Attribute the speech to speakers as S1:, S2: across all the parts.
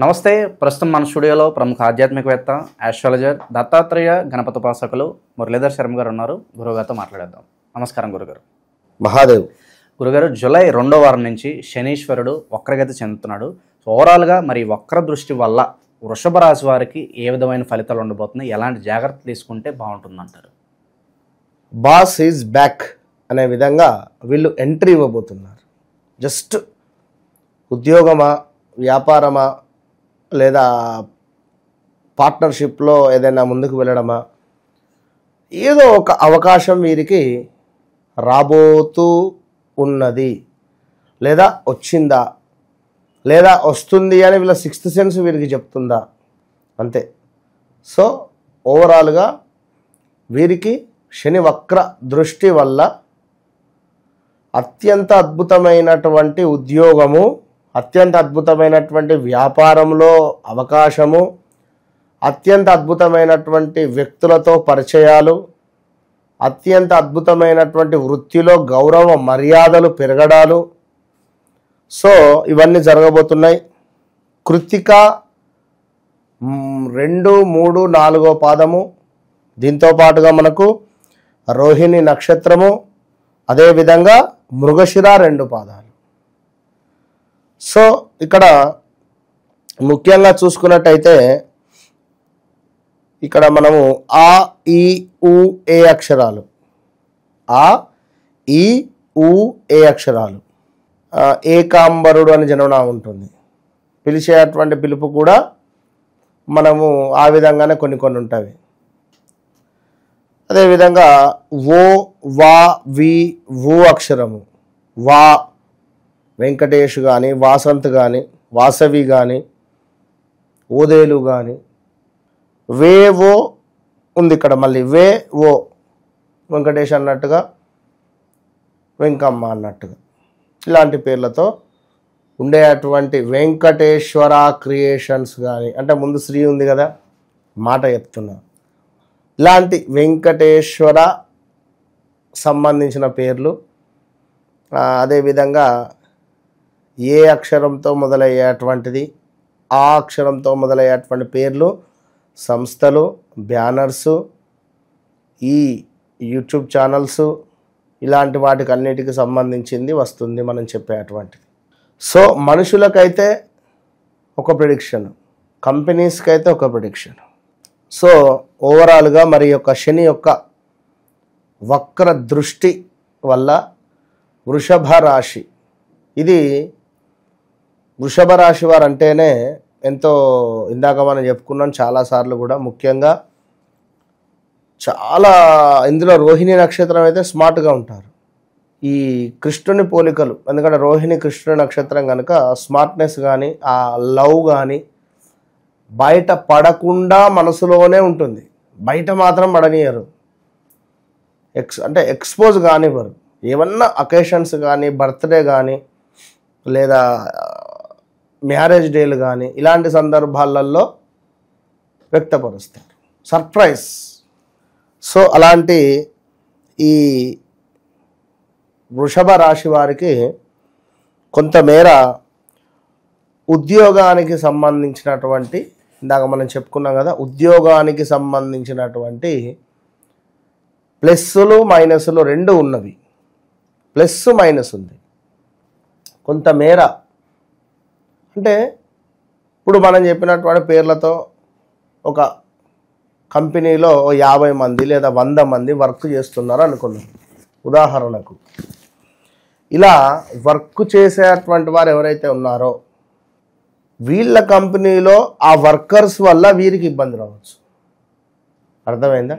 S1: నమస్తే. ప్రస్తుతం మన స్టూడియోలో ప్రముఖ ఆధ్యాత్మికవేత్త, ఆస్ట్రాలజర్, దత్తాత్రేయ గణపతి ఉపాసకులు మురళీధర్ శర్మ గారు ఉన్నారు. గురుగారితో మాట్లాడేద్దాం. నమస్కారం గురుగారు.
S2: మహాదేవ్.
S1: గురుగారు, జూలై 2వ వారం నుంచి శనీశ్వరుడు వక్రగతి చెందుతున్నాడు. ఓవరాల్గా మరి వక్ర దృష్టి వల్ల వృషభ రాశి వారికి ఏ విధమైన ఫలితాలు ఉండబోతున్నాయి, ఎలాంటి జాగ్రత్తలు తీసుకుంటే బాగుంటుందంటారు?
S2: బాస్ ఈజ్ బ్యాక్ అనే విధంగా వీళ్ళు ఎంట్రీ ఇవ్వబోతున్నారు. జస్ట్ ఉద్యోగమా, వ్యాపారమా, లేదా పార్ట్నర్షిప్లో ఏదైనా ముందుకు వెళ్ళడమా, ఏదో ఒక అవకాశం వీరికి రాబోతూ ఉన్నది, లేదా వచ్చిందా, లేదా వస్తుంది అని వీళ్ళ సిక్స్త్ సెన్స్ వీరికి చెప్తుందా, అంతే. సో ఓవరాల్గా వీరికి శని వక్ర దృష్టి వల్ల అత్యంత అద్భుతమైనటువంటి ఉద్యోగము, అత్యంత అద్భుతమైనటువంటి వ్యాపారంలో అవకాశము, అత్యంత అద్భుతమైనటువంటి వ్యక్తులతో పరిచయాలు, అత్యంత అద్భుతమైనటువంటి వృత్తిలో గౌరవ మర్యాదలు పెరగడాలు. సో ఇవన్నీ జరగబోతున్నాయి. కృత్తిక 2, 3, 4 పాదము, దీంతో పాటుగా మనకు రోహిణి నక్షత్రము, అదేవిధంగా మృగశిర 2 పాదాలు. సో ఇక్కడ ముఖ్యంగా చూసుకున్నట్టయితే ఇక్కడ మనము ఆ, ఈ, ఊ, ఏ అక్షరాలు, ఆ, ఈ, ఊ, ఏ అక్షరాలు, ఏకాంబరుడు అని జననం ఉంటుంది. పిలిచేటువంటి పిలుపు కూడా మనము ఆ విధంగానే కొన్ని ఉంటాయి. అదేవిధంగా ఓ, వా, వి, ఊ అక్షరము, వా వెంకటేష్ కానీ, వాసంత్ కానీ, వాసవి కానీ, ఓదేలు కానీ, వే ఓ ఉంది ఇక్కడ, మళ్ళీ వే ఓ వెంకటేష్ అన్నట్టుగా, వెంకమ్మ అన్నట్టుగా, ఇలాంటి పేర్లతో ఉండేటువంటి వెంకటేశ్వర క్రియేషన్స్ కానీ, అంటే ముందు శ్రీ ఉంది కదా, మాట చెప్తున్నా, ఇలాంటి వెంకటేశ్వర సంబంధించిన పేర్లు. అదేవిధంగా ఏ అక్షరంతో మొదలయ్యేటువంటిది, ఆ అక్షరంతో మొదలయ్యేటువంటి పేర్లు, సంస్థలు, బ్యానర్సు, ఈ యూట్యూబ్ ఛానల్స్, ఇలాంటి వాటికి అన్నిటికి సంబంధించింది వస్తుంది మనం చెప్పేటువంటిది. సో మనుషులకైతే ఒక ప్రిడిక్షన్, కంపెనీస్కి అయితే ఒక ప్రిడిక్షన్. సో ఓవరాల్గా మరి యొక్క శని యొక్క వక్ర దృష్టి వల్ల వృషభ రాశి, ఇది వృషభ రాశి వారు అంటేనే ఎంతో, ఇందాక మనం చెప్పుకున్నాం చాలాసార్లు కూడా, ముఖ్యంగా చాలా ఇందులో రోహిణి నక్షత్రం అయితే స్మార్ట్గా ఉంటారు. ఈ కృష్ణుని పోలికలు, ఎందుకంటే రోహిణి కృష్ణుని నక్షత్రం కనుక స్మార్ట్నెస్ కానీ, ఆ లవ్ కానీ బయట పడకుండా మనసులోనే ఉంటుంది, బయట మాత్రం పడనీయరు, అంటే ఎక్స్పోజ్ కానివ్వరు. ఏమన్నా అకేషన్స్ కానీ, బర్త్డే కానీ, లేదా మ్యారేజ్ డేలు కానీ, ఇలాంటి సందర్భాలలో వ్యక్తపరుస్తారు, సర్ప్రైజ్. సో అలాంటి ఈ వృషభ రాశి వారికి కొంతమేర ఉద్యోగానికి సంబంధించినటువంటి, ఇందాక మనం చెప్పుకున్నాం కదా, ఉద్యోగానికి సంబంధించినటువంటి ప్లస్సులు మైనస్లు 2 ఉన్నవి. ప్లస్ మైనస్ ఉంది కొంతమేర. అంటే ఇప్పుడు మనం చెప్పినటువంటి పేర్లతో ఒక కంపెనీలో 50 మంది లేదా 100 మంది వర్క్ చేస్తున్నారు అనుకున్నాం ఉదాహరణకు. ఇలా వర్క్ చేసేటువంటి వారు ఎవరైతే ఉన్నారో వీళ్ళ కంపెనీలో ఆ వర్కర్స్ వల్ల వీరికి ఇబ్బంది రావచ్చు. అర్థమైందా?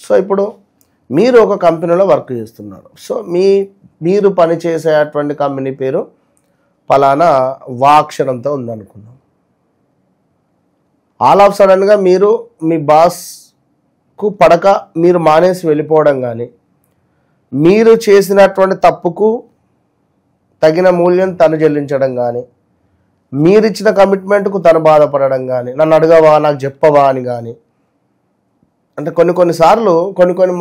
S2: సో ఇప్పుడు మీరు ఒక కంపెనీలో వర్క్ చేస్తున్నారు. సో మీరు పనిచేసేటువంటి కంపెనీ పేరు ఫలానా వాక్షరంతో ఉందనుకున్నాం. ఆల్ ఆఫ్ సడన్గా మీరు మీ బాస్కు పడక మీరు మానేసి వెళ్ళిపోవడం కానీ, మీరు చేసినటువంటి తప్పుకు తగిన మూల్యం తను చెల్లించడం కానీ, మీరిచ్చిన కమిట్మెంట్కు తను బాధపడడం కానీ, నన్ను అడగవా, నాకు చెప్పవా అని కానీ, అంటే కొన్నిసార్లు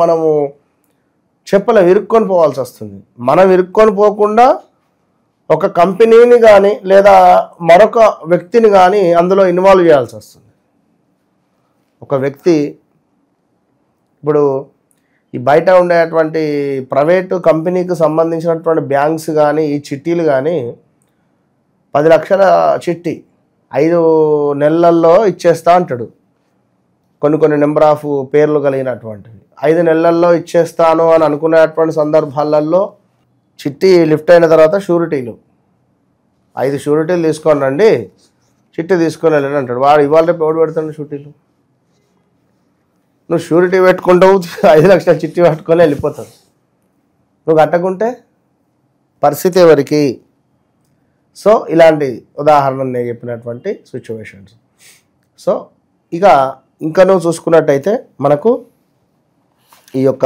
S2: మనము చెప్పలేం, ఇరుక్కొని పోవాల్సి వస్తుంది. మనం ఇరుక్కొని పోకుండా ఒక కంపెనీని కానీ లేదా మరొక వ్యక్తిని కానీ అందులో ఇన్వాల్వ్ చేయాల్సి వస్తుంది. ఒక వ్యక్తి ఇప్పుడు ఈ బయట ఉండేటువంటి ప్రైవేటు కంపెనీకి సంబంధించినటువంటి బ్యాంక్స్ కానీ ఈ చిట్టీలు కానీ 10 లక్షల చిట్టి 5 నెలల్లో ఇచ్చేస్తా అంటాడు. కొన్ని నెంబర్ ఆఫ్ పేర్లు కలిగినటువంటివి 5 నెలల్లో ఇచ్చేస్తాను అని అనుకునేటువంటి సందర్భాలలో చిట్టి లిఫ్ట్ అయిన తర్వాత షూరిటీలు 5 షూరిటీలు తీసుకొని రండి, చిట్టి తీసుకొని వెళ్ళండి అంటాడు. వాడు ఇవాళ రేపు ఎవడు పెడతాడు షూరిటీలు? నువ్వు షూరిటీ పెట్టుకుంటావు, 5 లక్షల చిట్టి పట్టుకొని వెళ్ళిపోతావు. నువ్వు కట్టకుంటే పరిస్థితి ఎవరికి? సో ఇలాంటి ఉదాహరణ నేను చెప్పినటువంటి సిచ్యువేషన్స్. సో ఇంకా నువ్వు చూసుకున్నట్టయితే మనకు ఈ యొక్క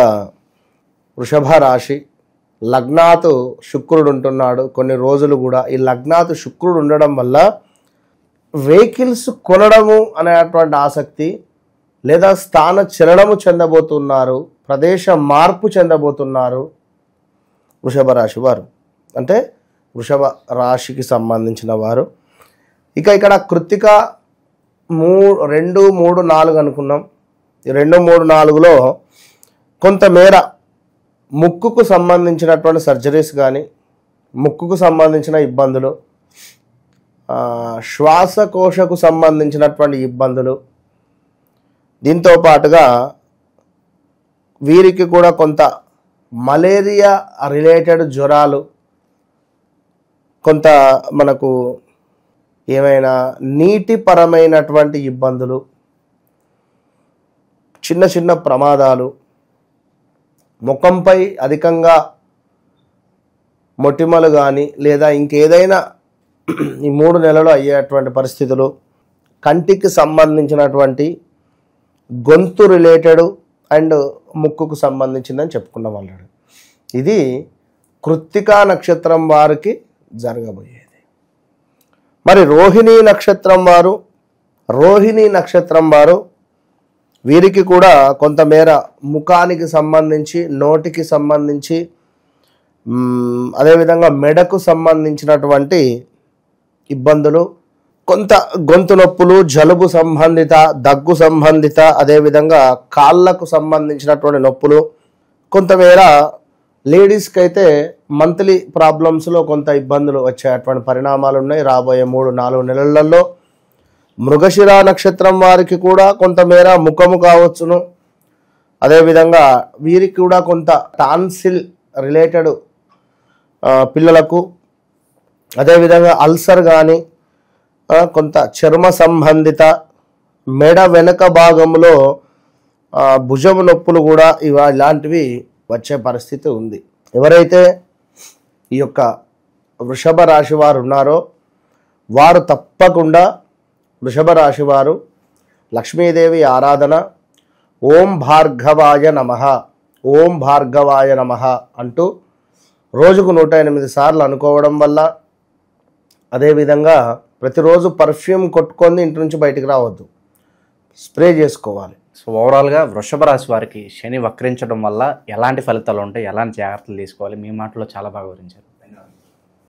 S2: వృషభ రాశి లగ్నాతు శుక్రుడు ఉంటున్నాడు కొన్ని రోజులు కూడా. ఈ లగ్నాతు శుక్రుడు ఉండడం వల్ల వెహికల్స్ కొనడము అనేటువంటి ఆసక్తి, లేదా స్థాన చలనము చెందబోతున్నారు, ప్రదేశ మార్పు చెందబోతున్నారు వృషభ రాశి వారు, అంటే వృషభ రాశికి సంబంధించిన వారు. ఇక్కడ కృత్తిక 2, 3, 4 అనుకున్నాం. ఈ 2, 3, 4లో కొంతమేర ముక్కుకు సంబంధించినటువంటి సర్జరీస్ కానీ, ముక్కుకు సంబంధించిన ఇబ్బందులు, శ్వాసకోశకు సంబంధించినటువంటి ఇబ్బందులు, దీంతో పాటుగా వీరికి కూడా కొంత మలేరియా రిలేటెడ్ జ్వరాలు, కొంత మనకు ఏమైనా నీటిపరమైనటువంటి ఇబ్బందులు, చిన్న ప్రమాదాలు, ముఖంపై అధికంగా మొటిమలు కానీ లేదా ఇంకేదైనా ఈ 3 నెలలు అయ్యేటువంటి పరిస్థితులు, కంటికి సంబంధించినటువంటి గొంతు రిలేటెడ్ అండ్ ముక్కుకు సంబంధించిందని చెప్పుకున్నాం ఆల్రెడీ. ఇది కృత్తికా నక్షత్రం వారికి జరగబోయేది. మరి రోహిణీ నక్షత్రం వారు వీరికి కూడా కొంతమేర ముఖానికి సంబంధించి, నోటికి సంబంధించి, అదేవిధంగా మెడకు సంబంధించినటువంటి ఇబ్బందులు, కొంత గొంతు నొప్పులు, జలుబు సంబంధిత, దగ్గు సంబంధిత, అదేవిధంగా కాళ్ళకు సంబంధించినటువంటి నొప్పులు, కొంతమేర లేడీస్కి అయితే మంత్లీ ప్రాబ్లమ్స్లో కొంత ఇబ్బందులు వచ్చేటువంటి పరిణామాలు ఉన్నాయి రాబోయే 3-4 నెలలలో. మృగశిర నక్షత్రం వారికి కూడా కొంతమేర ముఖము కావచ్చును. అదేవిధంగా వీరికి కూడా కొంత టాన్సిల్ రిలేటెడ్ పిల్లలకు, అదేవిధంగా అల్సర్ కానీ, కొంత చర్మ సంబంధిత, మెడ వెనక భాగంలో భుజము నొప్పులు కూడా ఇలాంటివి వచ్చే పరిస్థితి ఉంది. ఎవరైతే ఈ యొక్క వృషభ రాశి వారు ఉన్నారో వారు తప్పకుండా వృషభ రాశి వారు లక్ష్మీదేవి ఆరాధన, ఓం భార్గవాయ నమః, ఓం భార్గవాయ నమః అంటూ రోజుకు 108 సార్లు అనుకోవడం వల్ల, అదేవిధంగా ప్రతిరోజు పర్ఫ్యూమ్ కొట్టుకొని ఇంటి నుంచి బయటికి రావద్దు, స్ప్రే చేసుకోవాలి.
S1: సో ఓవరాల్గా వృషభ రాశి వారికి శని వక్రించడం వల్ల ఎలాంటి ఫలితాలు ఉంటాయి, ఎలాంటి జాగ్రత్తలు తీసుకోవాలి, మీ మాటలో చాలా బాగా వివరించారు.